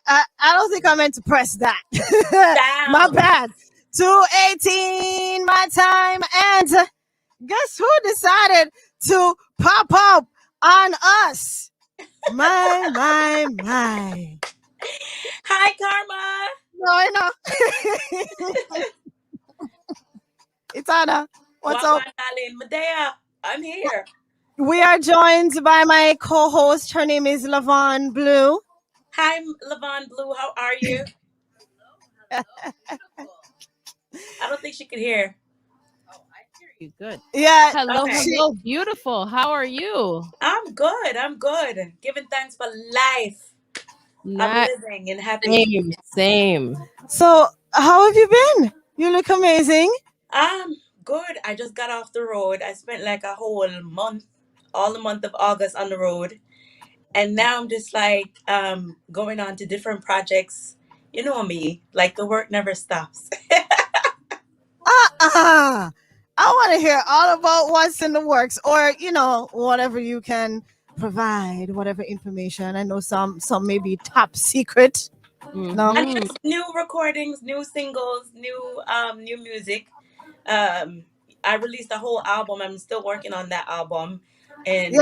I don't think I meant to press that. My Down. bad. 2:18 my time, and guess who decided to pop up on us? My. Hi, Karma. No, I know. Etana, what's up? Wagwan, darling. Medea, I'm here. We are joined by my co-host. Her name is Lavon Blue. Hi, Levon Blue. How are you? I don't think she could hear. You good. Yeah, Hello, Okay. she, hello, beautiful. How are you? I'm good. I'm good. Giving thanks for life. I'm Not living and happy. same. so how have you been? You look amazing. Good. I just got off the road. I spent like a whole month, all the month of August on the road. And now I'm just like going on to different projects. You know me, like the work never stops. Uh-uh. I want to hear all about what's in the works, or whatever you can provide, whatever information. I know some may be top secret. No. And Hmm. there's new recordings, new singles, new music. Um I released a whole album. I'm still working on that album. Yeah. And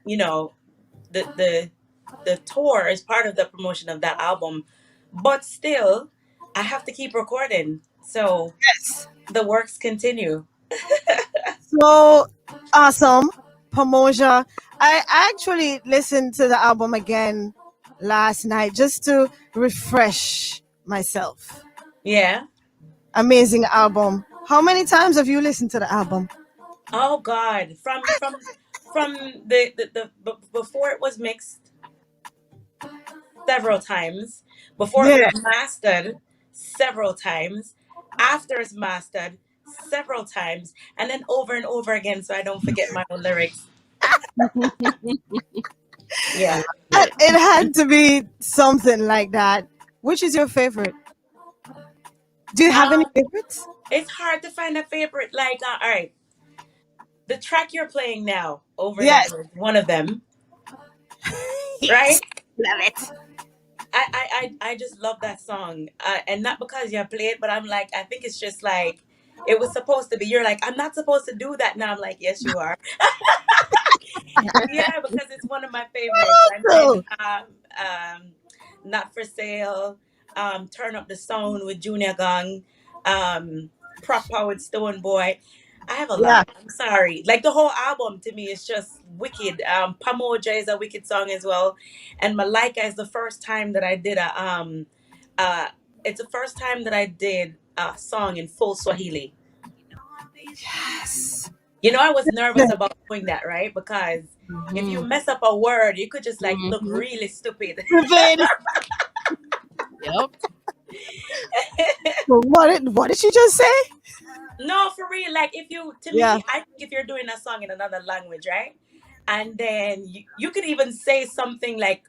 you know, the tour is part of the promotion of that album. But still, I have to keep recording. So Yes. the works continue. So awesome, Pomoja. I actually listened to the album again last night just to refresh myself. Yeah. Amazing album. How many times have you listened to the album? Oh God. From before it was mixed several times, before it Yeah. was mastered several times, after it's mastered several times, and then over and over again so I don't forget my own lyrics. I Yeah. love it. It had to be something like that. Which is your favorite? Do you have any Um, favorites? it's hard to find a favorite. Like, all right, the track you're playing now, over and Yes. over, is one of them, Yes. right? Love it. I just love that song, and not because you play it, but I'm like, I think it's just like it was supposed to be. You're like, I'm not supposed to do that. Now I'm like, yes, you are. Yeah, because it's one of my favorites. And then So, Not for Sale, Turn Up the Sound with Junior Gang, Proper with Stone Boy. I have a yeah. lot. I'm sorry. Like the whole album to me is just wicked. Pamoja is a wicked song as well. And Malika is the first time that I did uh it's the first time that I did a song in full Swahili. Yes. You know, I was nervous about doing that, right? Because if you Hmm. mess up a word, you could just like look Hmm. really stupid. Vivid. Yep. What did she just say? No, for real. Like if you, to Yeah. me, I think if you're doing a song in another language, right? And then you could even say something like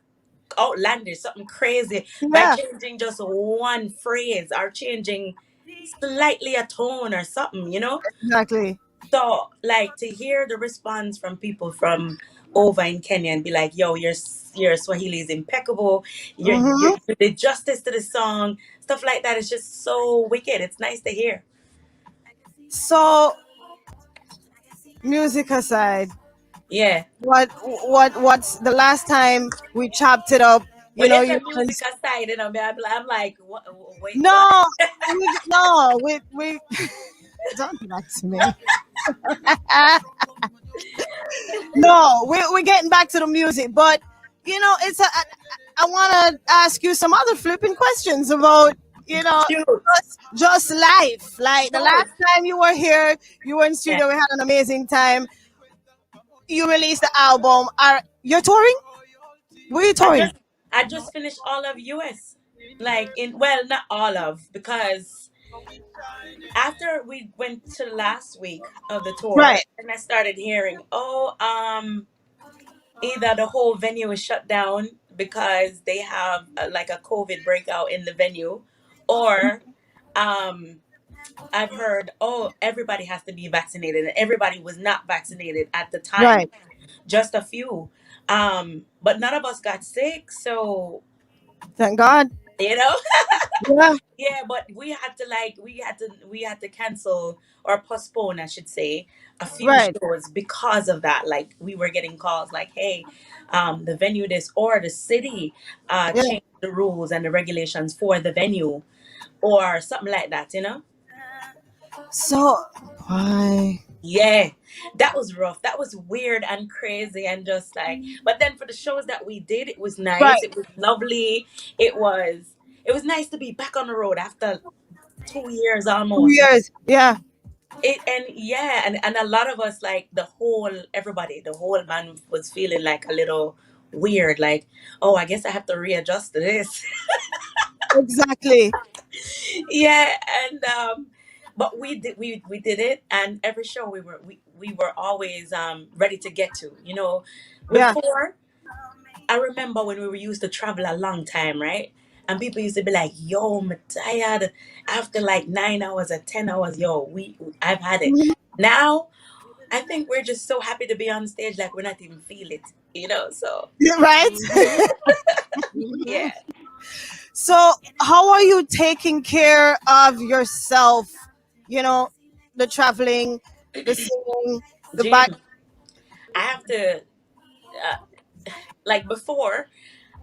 outlandish, something crazy by Yeah. changing just one phrase or changing slightly a tone or something, you know? Exactly. So, like to hear the response from people from over in Kenya and be like, "Yo, your Swahili is impeccable. Hmm. You did justice to the song." Stuff like that is just so wicked. It's nice to hear. So, music aside, Yeah. what's the last time we chopped it up? When you You say and music aside, you know, I'm like, what, wait, what? no, no, we don't do that to me. No, we're getting back to the music, but it's I want to ask you some other flipping questions about Shoot, just life. Like the shoot. last time you were here, you were in Yeah. studio. We had an amazing time. You released the album. Are you're touring? Were you I touring? just I just finished all of US. Like in well, not all of, because after we went to the last week of the tour, Right. and I started hearing, oh, either the whole venue is shut down because they have like a COVID breakout in the venue, or um, I've heard, oh, everybody has to be vaccinated, and everybody was not vaccinated at the time, Right. just a few. But none of us got sick, so Thank God. you know. Yeah. Yeah, but we had to cancel or postpone, I should say, a few Right. shows because of that. Like we were getting calls like, "Hey, the venue this or the city Yeah. changed the rules and the regulations for the venue or something like that." You know? So why? Yeah, that was rough. That was weird and crazy and just like. But then for the shows that we did, it was nice. Right. It was lovely. It was nice to be back on the road after 2 years Two almost. years. Yeah. It and yeah, and a lot of us like the whole band was feeling like a little weird, like, oh, I guess I have to readjust to this. Exactly. Yeah, and but we did it, and every show we were always ready to get to. Yeah. Before I remember when we were used to travel a long time, right? And people used to be like, "Yo, I'm tired after like 9 hours or 10 hours." Yo, I've had it. Mhm. Now I think we're just so happy to be on stage, like we're not even feel it. So Yeah, right. Mhm. Mhm. yeah, So how are you taking care of yourself? You know, the traveling, the singing, the back. Jim, I have to uh, like before.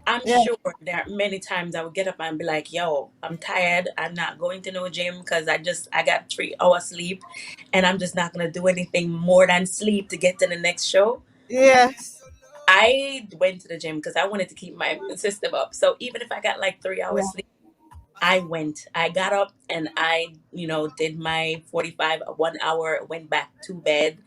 I'm Yeah. sure there are many times I would get up and be like, "Yo, I'm tired. I'm not going to no gym because I got 3 hours sleep, and I'm just not gonna do anything more than sleep to get to the next show." Yes. I went to the gym because I wanted to keep my immune system up. So even if I got like 3 hours Yeah. sleep, I went. I got up and I did my 45, 1 hour, went back to bed,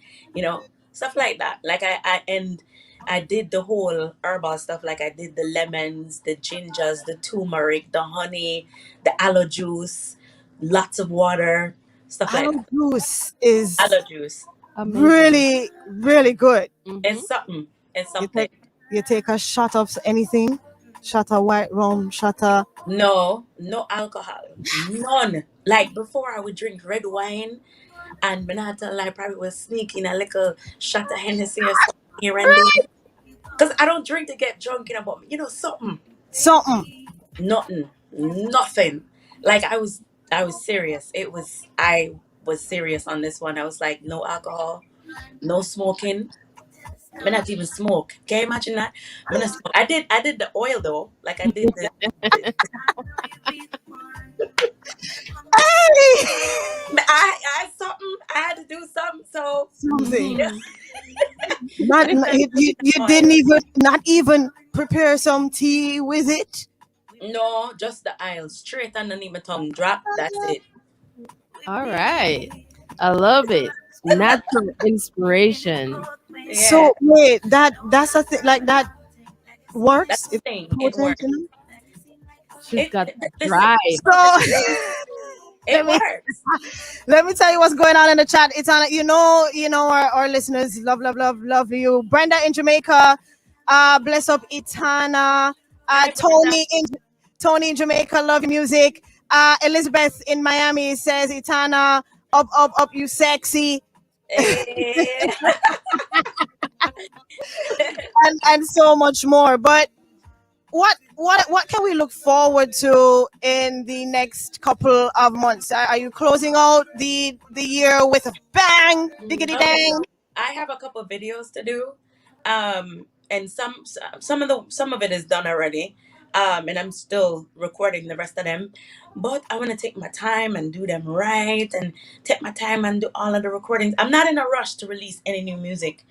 stuff like that. Like I did the whole herbal stuff. Like I did the lemons, the gingers, the turmeric, the honey, the aloe juice, lots of water, stuff like Aloe that. juice is Aloe juice. Amazing. really, really good. Mhm. It's something. It's You something. take you take a shot of anything, shot of white rum, shot of No, no alcohol. None. Like before I would drink red wine and Benata I probably was sneaking a little shot of Hennessy or something here and there. Because I don't drink to get drunk, but something. something. Nothing. Nothing. Like I was serious. I was serious on this one. I was like, no alcohol, no smoking. Me not even smoke. Can you imagine that? Me not smoke. I did the oil though. Like I did the I something. I had to do something. So Something. yeah, Mhm. You didn't oil. even not even prepare some tea with it. No, just the aisle. Straight underneath my tongue. Drop. That's it. All right. I love it. Natural inspiration. Yeah. So wait, that's a thing like that That's works. the It's thing. It potent, works. you know. She's got that Listen, drive. So it let me works. let me tell you what's going on in the chat. It's on. Our listeners love you. Brenda in Jamaica, bless up Etana. Hi, Brenda. Tony in Jamaica, love your music. Elizabeth in Miami says Etana, up, you sexy, Eh, and so much more. But what can we look forward to in the next couple of months? Are you closing out the year with a bang, diggity okay, dang? I have a couple videos to do, and some of it is done already, and I'm still recording the rest of them. But I want to take my time and do them right, and take my time and do all of the recordings. I'm not in a rush to release any new music.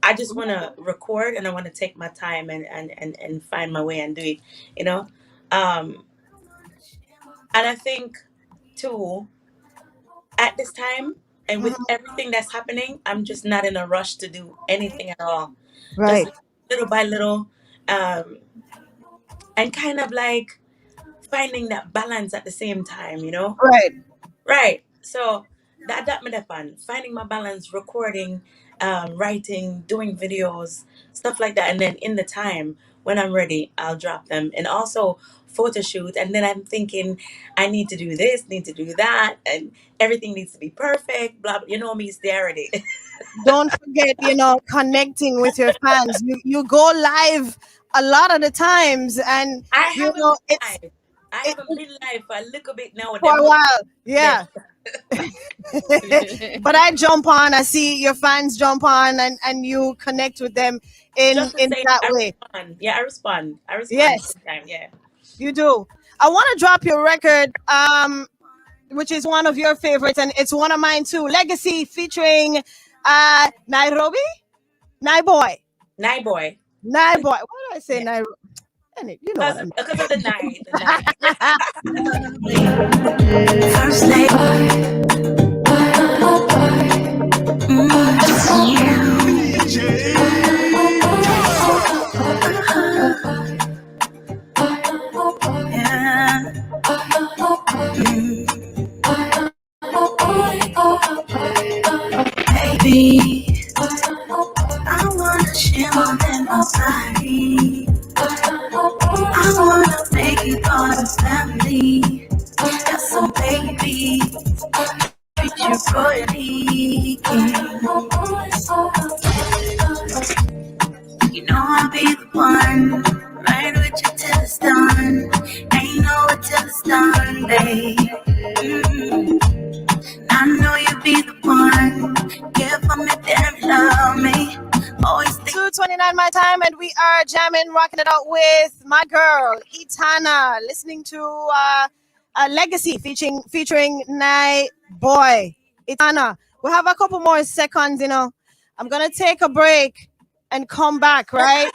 I just want to record, and I want to take my time and find my way and do it, you know. Um, and I think too at this time and with Mhm. everything that's happening, I'm just not in a rush to do anything at all. Just Right, little by little, um, and kind of like finding that balance at the same time. right. Right. So that made it fun. Finding my balance, recording, writing, doing videos, stuff like that. And then in the time when I'm ready, I'll drop them. And also photo shoot. And then I'm thinking, I need to do this, need to do that, and everything needs to be perfect. Blah blah. You know me, it's there already. Don't forget, connecting with your fans. You go live a lot of the times, and I you have a know, it's midlife. I it, have a midlife for a little bit now. for Them a while, them yeah. But I jump on. I see your fans jump on, and you connect with them just the in same. that I way. respond. Yeah, I respond. I respond Yes, every time. Yeah. you do. I want to drop your record, which is one of your favorites, and it's one of mine too. Legacy featuring Nairobi, Boy, Night boy. Boy. Why do I say Yeah. Nairobi? You know what I Because of the night. The night. First lady. Yeah. Baby, I wanna share more than my body. I wanna make you part of family. That's so baby, treat you royally. You know I'll be the one, right with you till it's done. Ain't know it till it's done, babe. I know you'll be the one. Give me damn love me. Always think 2:29 my time, and we are jamming, rocking it out with my girl Etana, listening to Legacy featuring Night Boy. Etana, we have a couple more seconds. I'm gonna take a break and come back. Right?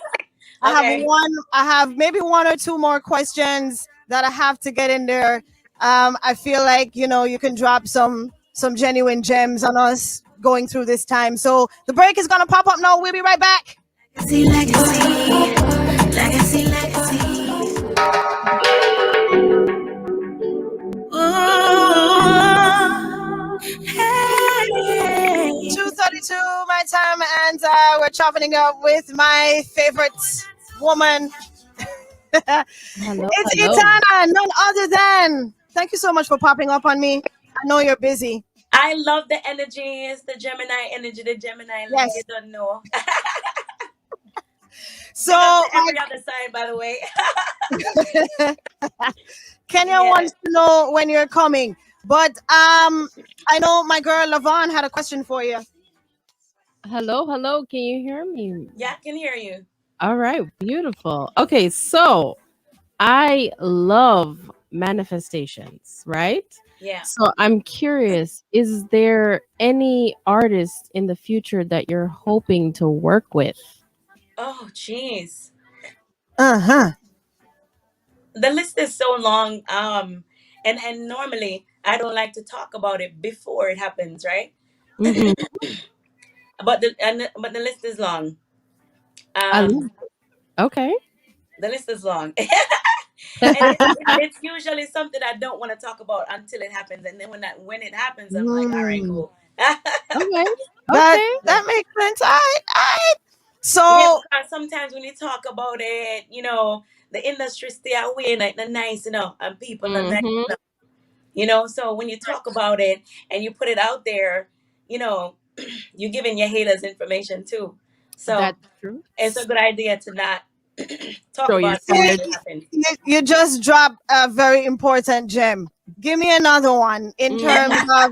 Okay. I have maybe one or two more questions that I have to get in there. I feel like you can drop some genuine gems on us going through this time. So the break is gonna pop up now. We'll be right back. legacy, legacy, legacy, legacy. Ooh, hey. 2:32 my time, and we're chopping it up with my favorite woman. Hello, It's hello. Etana, none other than. Thank you so much for popping up on me. I know you're busy. I love the energy. It's the Gemini energy. The Gemini, like you Yes. don't know. So Big up to every other sign, by the way. Kenya Yeah. wants to know when you're coming, but I know my girl Lavon had a question for you. Hello, hello. Can you hear me? Yeah, I can hear you. All right, beautiful. Okay, so I love manifestations, right? Yeah. So I'm curious, is there any artist in the future that you're hoping to work with? Oh, jeez. Uh-huh. The list is so long. And normally I don't like to talk about it before it happens, right? Hmm. But the list is long. I love Um, Okay. the list is long, and it's usually something I don't want to talk about until it happens, and then when it happens, I'm like, all right, Mm, cool. Okay. that Okay. that makes sense. All right, all right. Yeah, So because sometimes when you talk about it, the industry stay away like the nice, and people not nice, Hmm. So when you talk about it and you put it out there, you know, you're giving your haters information too. So That's true. it's a good idea to not talk Show your about it you, until cards. it happens. you just dropped a very important gem. Give me another one in terms of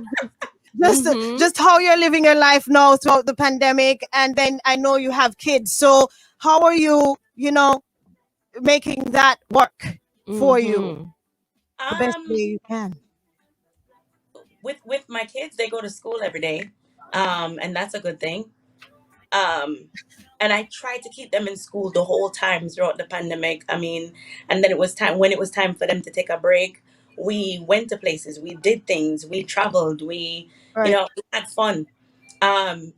Mm-hmm. just how you're living your life now throughout the pandemic, and then I know you have kids. So how are you making that work for you Mm-hmm. the best way Um, you can? with my kids, they go to school every day, and that's a good thing. Um, and I tried to keep them in school the whole time throughout the pandemic. I mean, and then it was time for them to take a break. We went to places, we did things, we traveled, Right. we had fun. And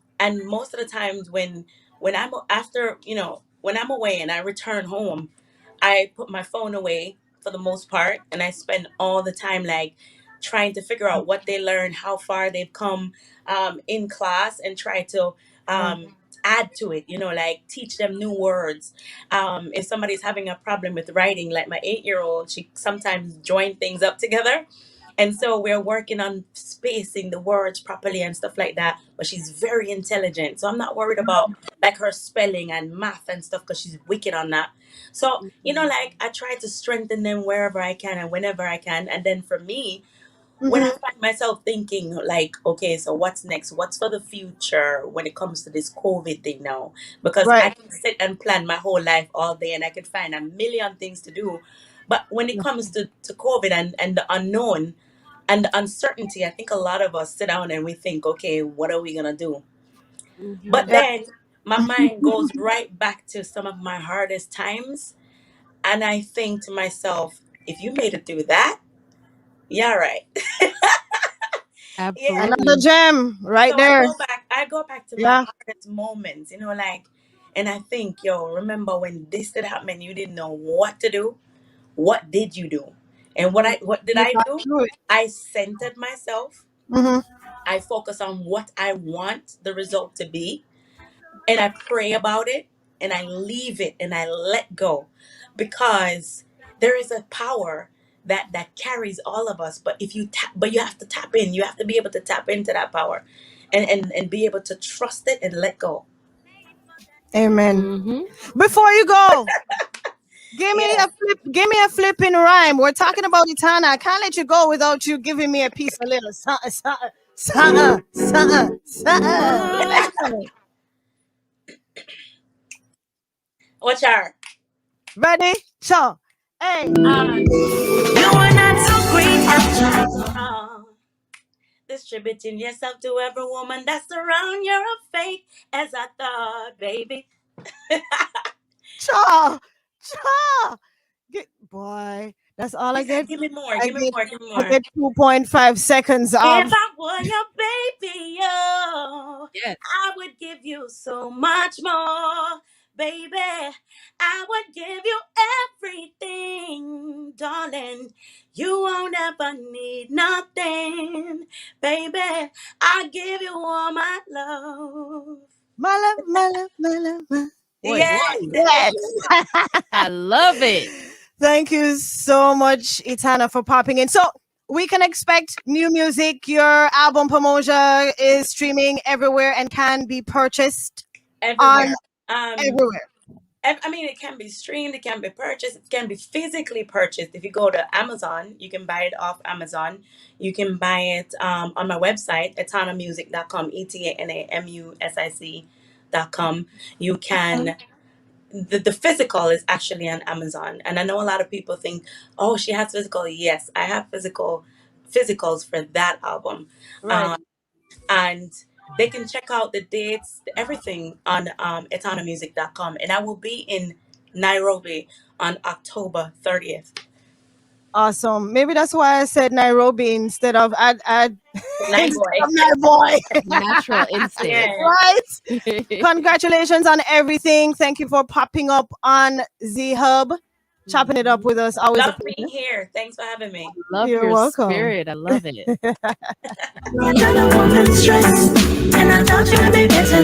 most of the times when I'm after, when I'm away and I return home, I put my phone away for the most part, and I spend all the time like trying to figure out what they learn, how far they've come in class, and try to Right. add to it. Like teach them new words. If somebody's having a problem with writing, like my 8-year old, she sometimes join things up together. And so we're working on spacing the words properly and stuff like that. But she's very intelligent. So I'm not worried about like her spelling and math and stuff because she's wicked on that. So, like I try to strengthen them wherever I can and whenever I can. And then for me, when I Mm-hmm. find myself thinking like, okay, so what's next? What's for the future when it comes to this COVID thing now? Because I Right. can sit and plan my whole life all day and I can find a million things to do. But when it comes to COVID and the unknown and the uncertainty, I think a lot of us sit down and we think, okay, what are we gonna do? But Mhm. Yeah. then my mind goes right back to some of my hardest times and I think to myself, if you made it through that, yeah, right. Yeah. Another Absolutely. gem right So I there. go back, I go back to my Yeah. hardest moments, like, and I think, yo, remember when this did happen, you didn't know what to do? What did you do? And Mm. what did You I got do? through it. I centered myself. Mm-hmm. I focus on what I want the result to be, and I pray about it, and I leave it, and I let go, because there is a power that carries all of us. But but you have to tap in. You have to be able to tap into that power, and be able to trust it and let go. Amen. Mhm. Before you go, Yeah. give me a flipping rhyme. We're talking about Etana. I can't let you go without you giving me a piece of little something, something, something, something, something. Alright. Watch out. Ready? So, hey. You are not so great at trying. Uh, Distributing yourself to every woman that's around. You're a fake as I thought, baby. Cha, cha. Boy, that's all He I said, get. "Give me more, I give me get more, give me I more." get 2.5 seconds If of I were your baby, oh, Yes. I would give you so much more, baby. I would give you everything, darling. You won't ever need nothing, baby. I give you all my love. my love, my love, my love. Boy, Yes. boy. Yes. I love it. Thank you so much, Etana, for popping in. So we can expect new music. Your album Pomoja is streaming everywhere and can be purchased on Everywhere. Um, everywhere. I mean, it can be streamed, it can be purchased, it can be physically purchased. If you go to Amazon, you can buy it off Amazon. You can buy it on my website, etanamusic.com, etanamusic.com. You can, the physical is actually on Amazon. And I know a lot of people think, oh, she has physical. Yes, I have physicals for that album. Right. Um, and they can check out the dates, everything on etanamusic.com. And I will be in Nairobi on October 30th. Awesome. Maybe that's why I said Nairobi instead of Night instead boy. of Nairobi. Natural instinct. Yeah. Right. Congratulations on everything. Thank you for popping up on the hub, chopping it up Mhm. with us. Always a Love being pleasure. here. Thanks for having me. Love You're your welcome. spirit. I love it. Another woman's stress. And I thought you would be better